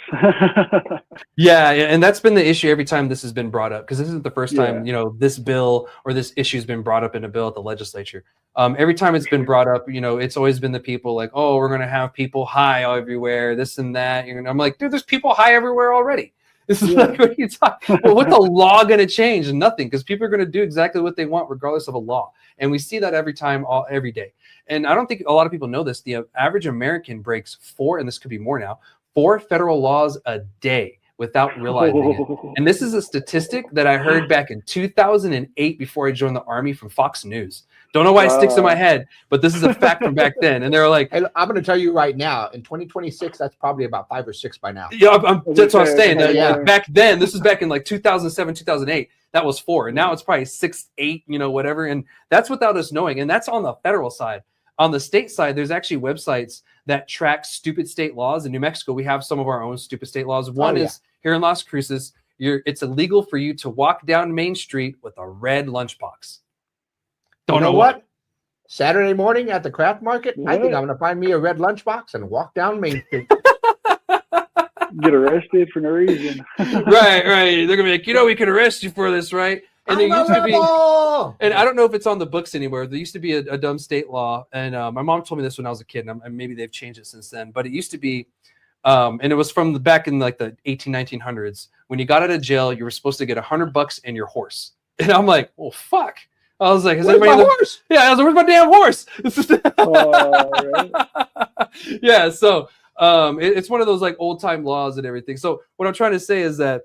Yeah, and that's been the issue every time this has been brought up, because this isn't the first time this bill or this issue has been brought up in a bill at the legislature. Every time it's been brought up, it's always been the people like, oh, we're going to have people high everywhere, this and that. And I'm like, dude, there's people high everywhere already. This is like, what are you talking? Well, what's the law going to change? Nothing, because people are going to do exactly what they want regardless of a law. And we see that every day. And I don't think a lot of people know this. The average American breaks 4, and this could be more now, 4 federal laws a day without realizing it. And this is a statistic that I heard back in 2008 before I joined the Army from Fox News. Don't know why it sticks in my head, but this is a fact from back then. And they're like, I'm going to tell you right now, in 2026, that's probably about 5 or 6 by now. Yeah, that's what I'm saying. Like back then, this is back in like 2007, 2008. That was 4. And now it's probably 6, 8, whatever. And that's without us knowing. And that's on the federal side. On the state side, there's actually websites that track stupid state laws. In New Mexico, we have some of our own stupid state laws. One is here in Las Cruces, it's illegal for you to walk down Main Street with a red lunchbox. Don't know what? Saturday morning at the craft market, I think I'm going to find me a red lunchbox and walk down Main Street. Get arrested for no reason. Right. They're going to be like, we can arrest you for this, right? And there used to be, rebel! and I don't know if it's on the books anywhere. There used to be a dumb state law, and my mom told me this when I was a kid, and maybe they've changed it since then. But it used to be, and it was from back in like the 1900s. When you got out of jail, you were supposed to get $100 and your horse. And I'm like, well, fuck. I was like, Where's my horse? Yeah, I was like, where's my damn horse? Right. Yeah, so it's one of those like old time laws and everything. So what I'm trying to say is that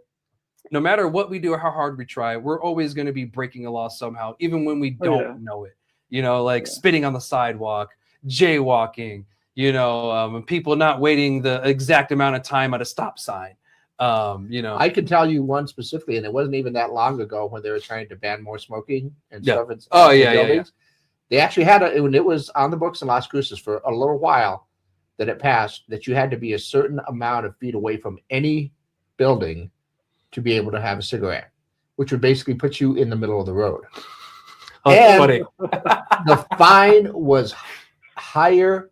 no matter what we do or how hard we try, we're always going to be breaking a law somehow, even when we don't know it. You know, like spitting on the sidewalk, jaywalking, you know, people not waiting the exact amount of time at a stop sign. You know, I can tell you one specifically, and it wasn't even that long ago when they were trying to ban more smoking and stuff. In buildings. They actually had when it was on the books in Las Cruces for a little while that it passed that you had to be a certain amount of feet away from any building to be able to have a cigarette, which would basically put you in the middle of the road. Oh, and funny. The fine was higher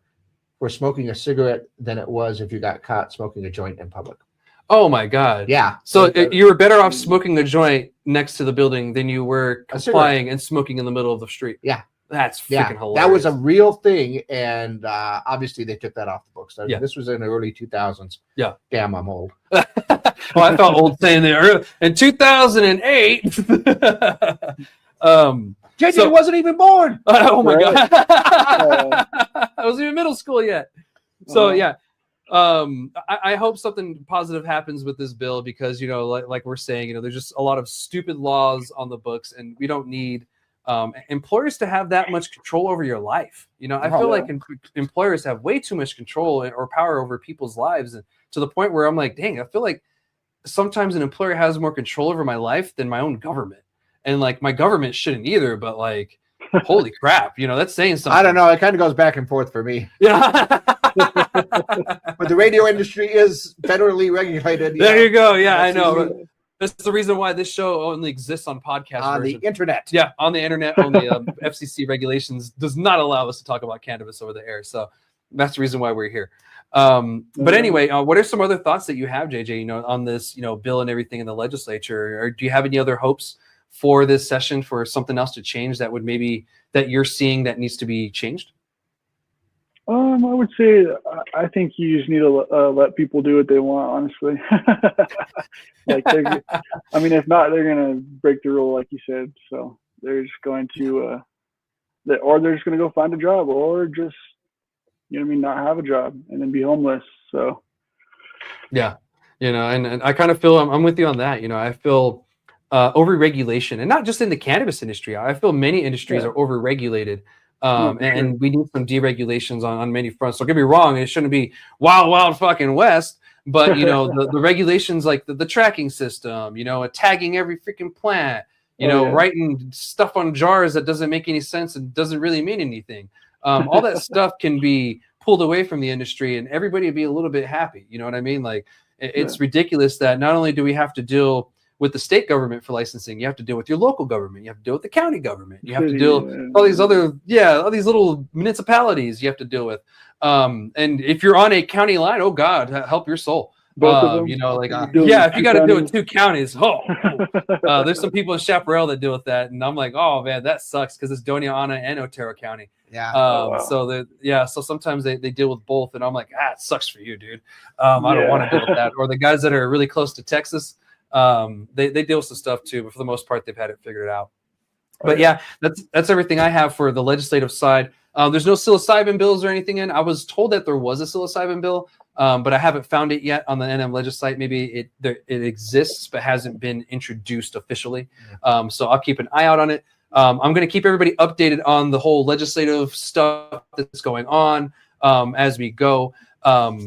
for smoking a cigarette than it was if you got caught smoking a joint in public. Oh my God. Yeah. So you were better off smoking a joint next to the building than you were complying and smoking in the middle of the street. Yeah. That's freaking hilarious. That was a real thing. And obviously they took that off the books. This was in the early 2000s. Yeah. Damn, I'm old. Well, I felt old saying there. In 2008. JJ wasn't even born. Oh my God. I wasn't even middle school yet. So yeah. I hope something positive happens with this bill because, you know, like we're saying, you know, there's just a lot of stupid laws on the books and we don't need employers to have that much control over your life. You know, I feel like employers have way too much control or power over people's lives, and to the point where I'm like, dang, I feel like sometimes an employer has more control over my life than my own government. And like my government shouldn't either, but like, holy crap, you know, that's saying something. I don't know. It kind of goes back and forth for me. Yeah. But the radio industry is federally regulated. There you go. Yeah, I know. That's the reason why this show only exists on podcast on version. the internet. Yeah, on the internet. Only FCC regulations does not allow us to talk about cannabis over the air. So that's the reason why we're here. But anyway, what are some other thoughts that you have, JJ? You know, on this, you know, bill and everything in the legislature, or do you have any other hopes for this session for something else to change that would maybe that you're seeing that needs to be changed? I would say I think you just need to let people do what they want, honestly. Like, I mean, if not, they're gonna break the rule, like you said. So they're just going to, or they're just gonna go find a job, or just, you know what I mean, not have a job and then be homeless. So yeah, you know, and I kind of feel I'm with you on that. You know, I feel over-regulation, and not just in the cannabis industry. I feel many industries are over-regulated. And we need some deregulations on many fronts. Don't get me wrong, it shouldn't be wild fucking west, but you know, the regulations like the tracking system, you know, tagging every freaking plant, you know, writing stuff on jars that doesn't make any sense and doesn't really mean anything. All that stuff can be pulled away from the industry and everybody would be a little bit happy. You know what I mean? Like it's ridiculous that not only do we have to deal with the state government for licensing, you have to deal with your local government, you have to deal with the county government, you have to deal with all these other, all these little municipalities you have to deal with. And if you're on a county line, oh God, help your soul. Both of them. You know, like, if you got to do it 2 counties, there's some people in Chaparral that deal with that. And I'm like, oh man, that sucks because it's Doña Ana and Otero County. Yeah. So sometimes they deal with both. And I'm like, it sucks for you, dude. I don't want to deal with that. Or the guys that are really close to Texas, they deal with some stuff too, but for the most part, they've had it figured out. But yeah, that's everything I have for the legislative side. There's no psilocybin bills or anything in. I was told that there was a psilocybin bill, but I haven't found it yet on the NM Legisite. Maybe it exists, but hasn't been introduced officially. So I'll keep an eye out on it. I'm going to keep everybody updated on the whole legislative stuff that's going on as we go.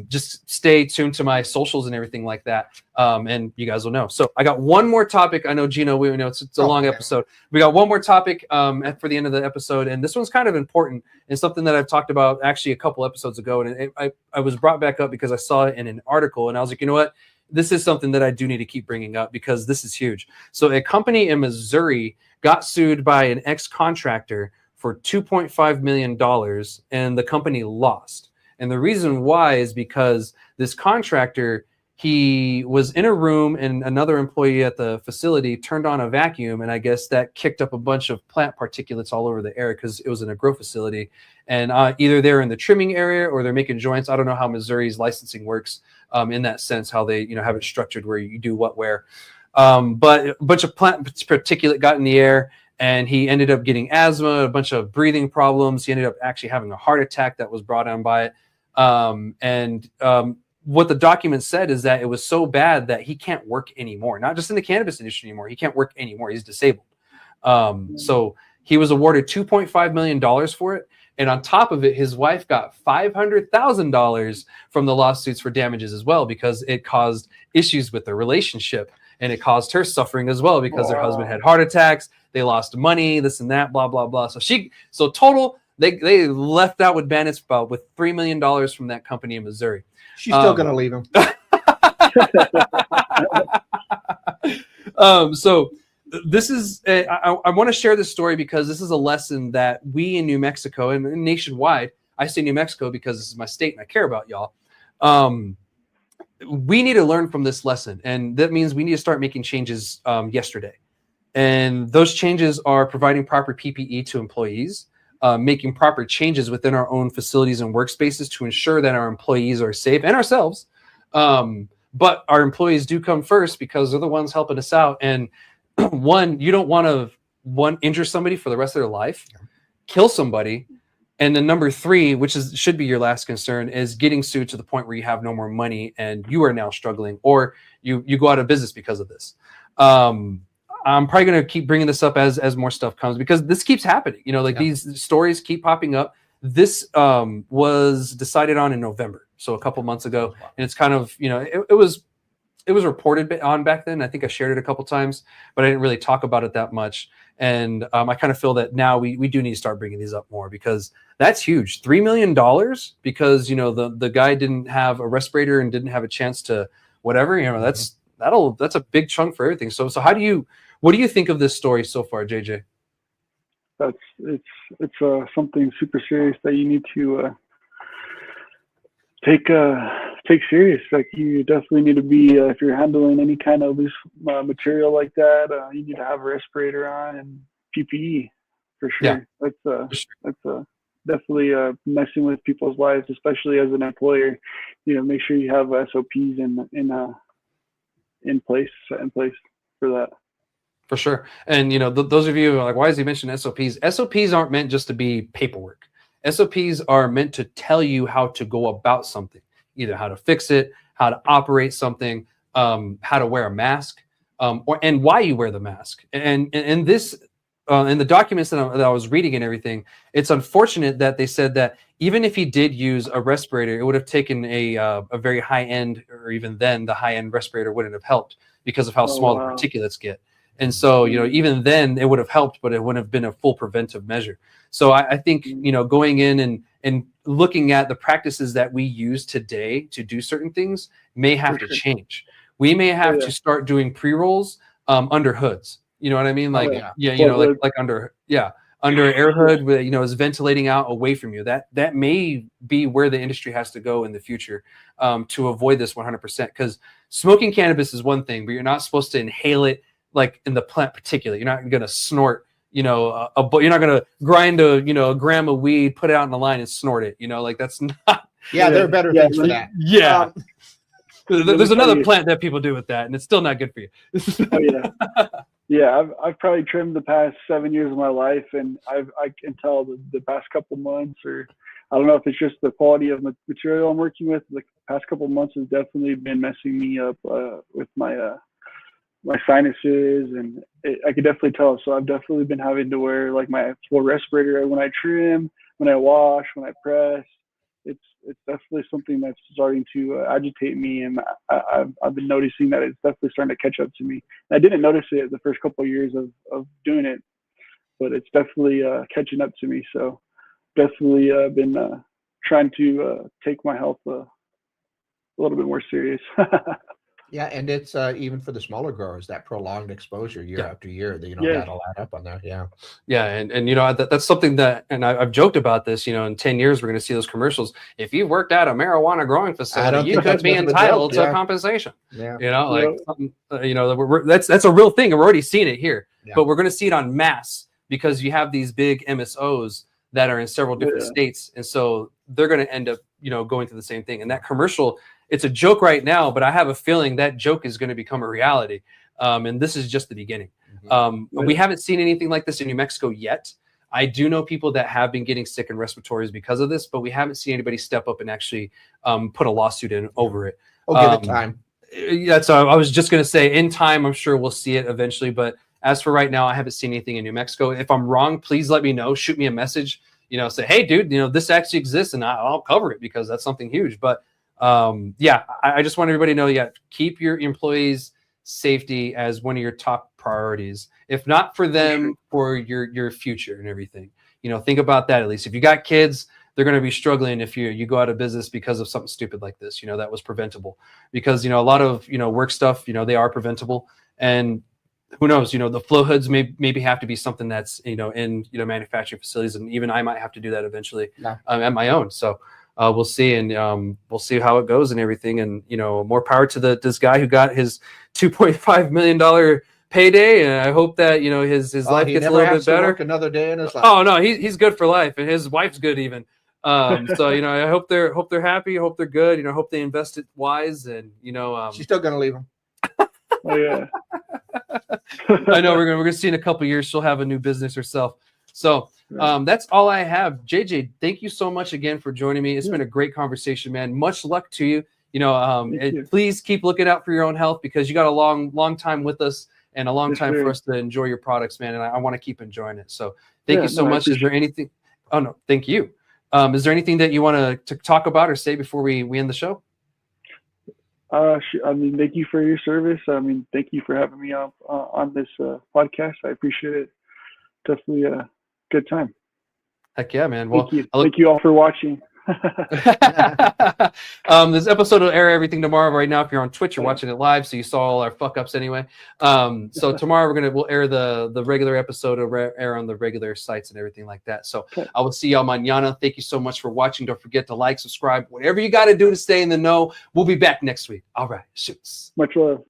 Just stay tuned to my socials and everything like that. And you guys will know. So I got one more topic. I know, Gino, we know it's a long episode. We got one more topic for the end of the episode. And this one's kind of important and something that I've talked about actually a couple episodes ago. And I was brought back up because I saw it in an article and I was like, you know what? This is something that I do need to keep bringing up because this is huge. So a company in Missouri got sued by an ex-contractor for $2.5 million and the company lost. And the reason why is because this contractor, he was in a room and another employee at the facility turned on a vacuum, and I guess that kicked up a bunch of plant particulates all over the air because it was in a grow facility. And either they're in the trimming area or they're making joints. I don't know how Missouri's licensing works in that sense, how they have it structured where you do what where. But a bunch of plant particulate got in the air, and he ended up getting asthma, a bunch of breathing problems. He ended up actually having a heart attack that was brought on by it. What the document said is that it was so bad that he can't work anymore, not just in the cannabis industry anymore. He can't work anymore. He's disabled. So he was awarded $2.5 million for it. And on top of it, his wife got $500,000 from the lawsuits for damages as well, because it caused issues with their relationship, and it caused her suffering as well because their husband had heart attacks. They lost money, this and that, blah, blah, blah. So total, they left out with bandits with $3 million from that company in Missouri. She's still going to leave him. So this is, I want to share this story because this is a lesson that we in New Mexico and nationwide, I say New Mexico because this is my state and I care about y'all. We need to learn from this lesson. And that means we need to start making changes yesterday. And those changes are providing proper PPE to employees, making proper changes within our own facilities and workspaces to ensure that our employees are safe and ourselves. But our employees do come first because they're the ones helping us out. And one, you don't want to injure somebody for the rest of their life, kill somebody. And then number three, which should be your last concern, is getting sued to the point where you have no more money and you are now struggling, or you go out of business because of this. I'm probably going to keep bringing this up as more stuff comes, because this keeps happening. These stories keep popping up. This was decided on in November, so a couple months ago, and it's kind of, it was reported on back then. I think I shared it a couple times, but I didn't really talk about it that much. And I kind of feel that now we do need to start bringing these up more, because that's huge. $3 million because, the guy didn't have a respirator and didn't have a chance to whatever, that's a big chunk for everything. So what do you think of this story so far, JJ? It's something super serious that you need to take serious. Like, you definitely need to be, if you're handling any kind of loose material like that, you need to have a respirator on and PPE for sure. Yeah. That's definitely messing with people's lives, especially as an employer. Make sure you have SOPs in place for that. For sure. And, those of you who are like, why does he mention SOPs? SOPs aren't meant just to be paperwork. SOPs are meant to tell you how to go about something, either how to fix it, how to operate something, how to wear a mask, and why you wear the mask. And this, in the documents that I was reading and everything, it's unfortunate that they said that even if he did use a respirator, it would have taken a very high end, or even then the high end respirator wouldn't have helped because of how small the particulates get. And so, even then it would have helped, but it wouldn't have been a full preventive measure. So I think, going in and looking at the practices that we use today to do certain things may have to change. We may have to start doing pre-rolls under hoods. You know what I mean? Like, under an air hood, is ventilating out away from you. That may be where the industry has to go in the future to avoid this 100%. Because smoking cannabis is one thing, but you're not supposed to inhale it like in the plant particulate. You're not going to snort, you're not going to grind a gram of weed, put it out in the line and snort it. That's not. Yeah, there are better things for that. Yeah. There's another plant that people do with that, and it's still not good for you. Yeah, I've probably trimmed the past 7 years of my life, and I can tell the past couple months, or I don't know if it's just the quality of material I'm working with. The past couple months has definitely been messing me up with my sinuses, and I could definitely tell. So I've definitely been having to wear like my full respirator when I trim, when I wash, when I press. It's definitely something that's starting to agitate me, and I've been noticing that it's definitely starting to catch up to me. And I didn't notice it the first couple of years of doing it, but it's definitely catching up to me. So definitely been trying to take my health a little bit more serious. Yeah, and it's even for the smaller growers, that prolonged exposure year after year, that'll add up on there. Yeah. Yeah, and that's something that, and I've joked about this. In 10 years we're going to see those commercials. If you worked at a marijuana growing facility, you could be entitled to compensation. Yeah. That's a real thing. We're already seeing it here, Yeah. but we're going to see it on mass because you have these big MSOs that are in several different states, and so they're going to end up going through the same thing. And that commercial, it's a joke right now, but I have a feeling that joke is going to become a reality. And this is just the beginning. We haven't seen anything like this in New Mexico yet. I do know people that have been getting sick in respiratories because of this, but we haven't seen anybody step up and actually put a lawsuit in over it. Give it time. That's I was just going to say, in time, I'm sure we'll see it eventually. But as for right now, I haven't seen anything in New Mexico. If I'm wrong, please let me know. Shoot me a message. Say, hey, dude, this actually exists, and I'll cover it because that's something huge. But I just want everybody to know, keep your employees' safety as one of your top priorities. If not for them, for your future and everything. Think about that at least. If you got kids, they're going to be struggling if you go out of business because of something stupid like this. That was preventable. Because a lot of work stuff, they are preventable. And who knows? The flow hoods maybe have to be something that's in manufacturing facilities, and even I might have to do that eventually at my own. So. We'll see, and we'll see how it goes and everything. And more power to this guy who got his $2.5 million payday. And I hope that his life gets a little bit better. Another day in his life. Oh no, he's good for life, and his wife's good even. So I hope they're happy. I hope they're good. I hope they invest it wise, and she's still gonna leave him. Oh yeah. I know we're gonna see in a couple of years she'll have a new business herself. So that's all I have. JJ, thank you so much again for joining me. It's been a great conversation, man. Much luck to you. Please keep looking out for your own health, because you got a long time with us and a long time for us to enjoy your products, man. And I want to keep enjoying it. So thank you so much. Is there anything? Oh no, thank you. Is there anything that you want to talk about or say before we end the show? Thank you for your service. Thank you for having me on this podcast. I appreciate it. Definitely a good time. Heck yeah, man. Well, thank you all for watching. This episode will air everything tomorrow. Right now, if you're on Twitch, you're watching it live, so you saw all our fuck ups anyway. So tomorrow we'll air the regular episode, or air on the regular sites and everything like that. So I will see y'all mañana. Thank you so much for watching. Don't forget to like, subscribe, whatever you got to do to stay in the know. We'll be back next week. All right, shoots. Much love.